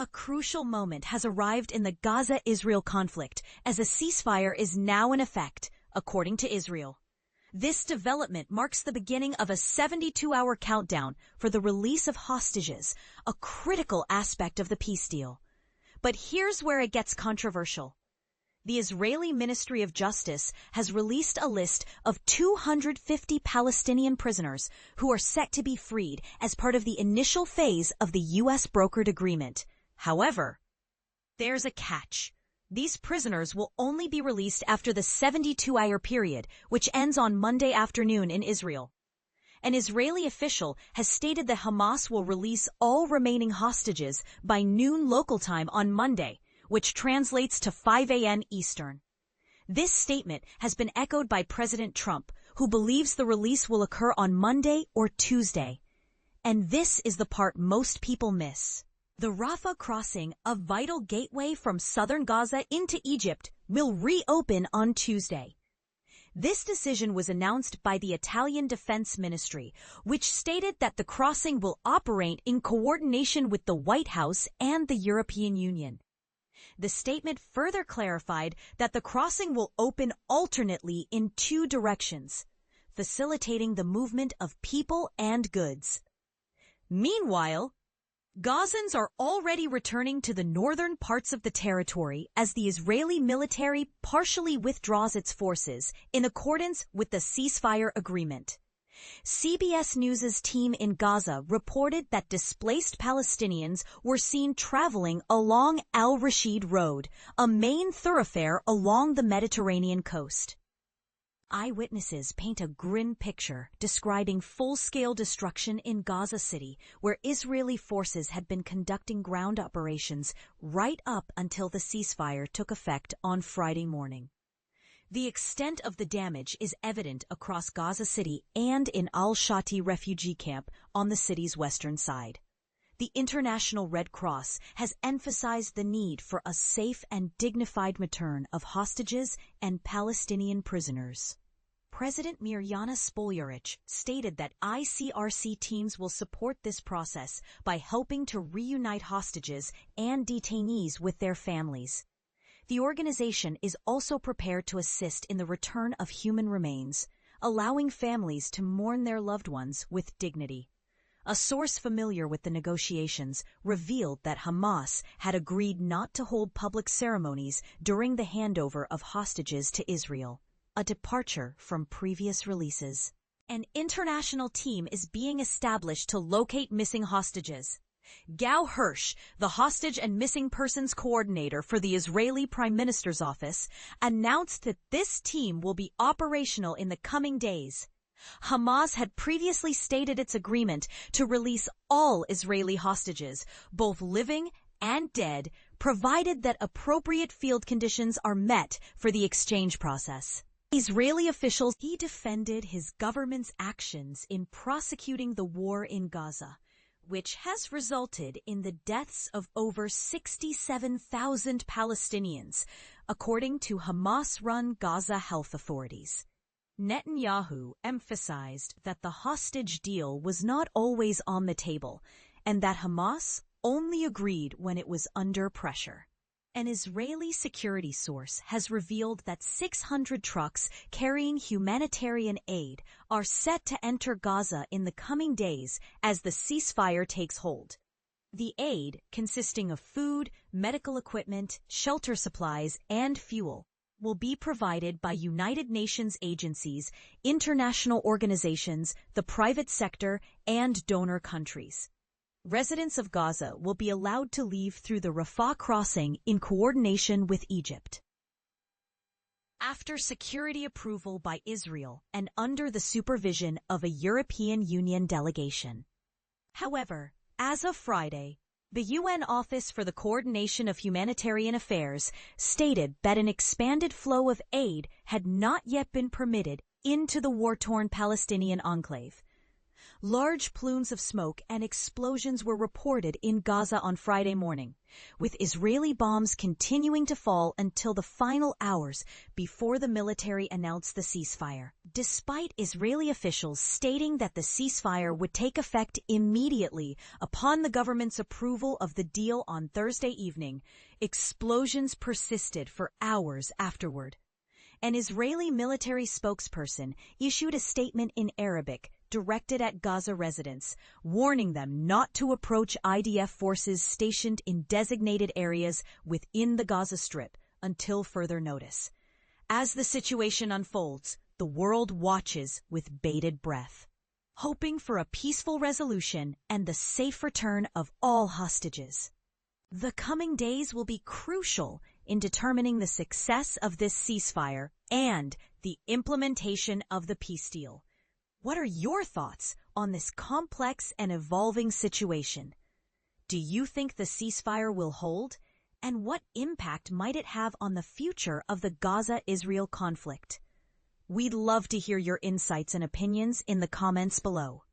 A crucial moment has arrived in the Gaza-Israel conflict as a ceasefire is now in effect, according to Israel. This development marks the beginning of a 72-hour countdown for the release of hostages, a critical aspect of the peace deal. But here's where it gets controversial. The Israeli Ministry of Justice has released a list of 250 Palestinian prisoners who are set to be freed as part of the initial phase of the U.S. brokered agreement. However, there's a catch. These prisoners will only be released after the 72-hour period, which ends on Monday afternoon in Israel. An Israeli official has stated that Hamas will release all remaining hostages by noon local time on Monday, which translates to 5 a.m. Eastern. This statement has been echoed by President Trump, who believes the release will occur on Monday or Tuesday. And this is the part most people miss. The Rafah crossing, a vital gateway from southern Gaza into Egypt, will reopen on Tuesday. This decision was announced by the Italian Defense Ministry, which stated that the crossing will operate in coordination with the White House and the European Union. The statement further clarified that the crossing will open alternately in two directions, facilitating the movement of people and goods. Meanwhile, Gazans are already returning to the northern parts of the territory as the Israeli military partially withdraws its forces in accordance with the ceasefire agreement. CBS News' team in Gaza reported that displaced Palestinians were seen traveling along Al-Rashid Road, a main thoroughfare along the Mediterranean coast. Eyewitnesses paint a grim picture describing full-scale destruction in Gaza City, where Israeli forces had been conducting ground operations right up until the ceasefire took effect on Friday morning. The extent of the damage is evident across Gaza City and in Al-Shati refugee camp on the city's western side. The International Red Cross has emphasized the need for a safe and dignified return of hostages and Palestinian prisoners. President Mirjana Spoljaric stated that ICRC teams will support this process by helping to reunite hostages and detainees with their families. The organization is also prepared to assist in the return of human remains, allowing families to mourn their loved ones with dignity. A source familiar with the negotiations revealed that Hamas had agreed not to hold public ceremonies during the handover of hostages to Israel, a departure from previous releases. An international team is being established to locate missing hostages. Gal Hirsch, the hostage and missing persons coordinator for the Israeli Prime Minister's office, announced that this team will be operational in the coming days. Hamas had previously stated its agreement to release all Israeli hostages, both living and dead, provided that appropriate field conditions are met for the exchange process. Israeli officials, he defended his government's actions in prosecuting the war in Gaza, which has resulted in the deaths of over 67,000 Palestinians, according to Hamas-run Gaza health authorities. Netanyahu emphasized that the hostage deal was not always on the table and that Hamas only agreed when it was under pressure. An Israeli security source has revealed that 600 trucks carrying humanitarian aid are set to enter Gaza in the coming days as the ceasefire takes hold. The aid, consisting of food, medical equipment, shelter supplies, and fuel, will be provided by United Nations agencies, international organizations, the private sector, and donor countries. Residents of Gaza will be allowed to leave through the Rafah crossing in coordination with Egypt. After security approval by Israel and under the supervision of a European Union delegation. However, as of Friday, the UN Office for the Coordination of Humanitarian Affairs stated that an expanded flow of aid had not yet been permitted into the war-torn Palestinian enclave. Large plumes of smoke and explosions were reported in Gaza on Friday morning, with Israeli bombs continuing to fall until the final hours before the military announced the ceasefire. Despite Israeli officials stating that the ceasefire would take effect immediately upon the government's approval of the deal on Thursday evening, explosions persisted for hours afterward. An Israeli military spokesperson issued a statement in Arabic directed at Gaza residents, warning them not to approach IDF forces stationed in designated areas within the Gaza Strip until further notice. As the situation unfolds, the world watches with bated breath, hoping for a peaceful resolution and the safe return of all hostages. The coming days will be crucial in determining the success of this ceasefire and the implementation of the peace deal. What are your thoughts on this complex and evolving situation? Do you think the ceasefire will hold? And what impact might it have on the future of the Gaza-Israel conflict? We'd love to hear your insights and opinions in the comments below.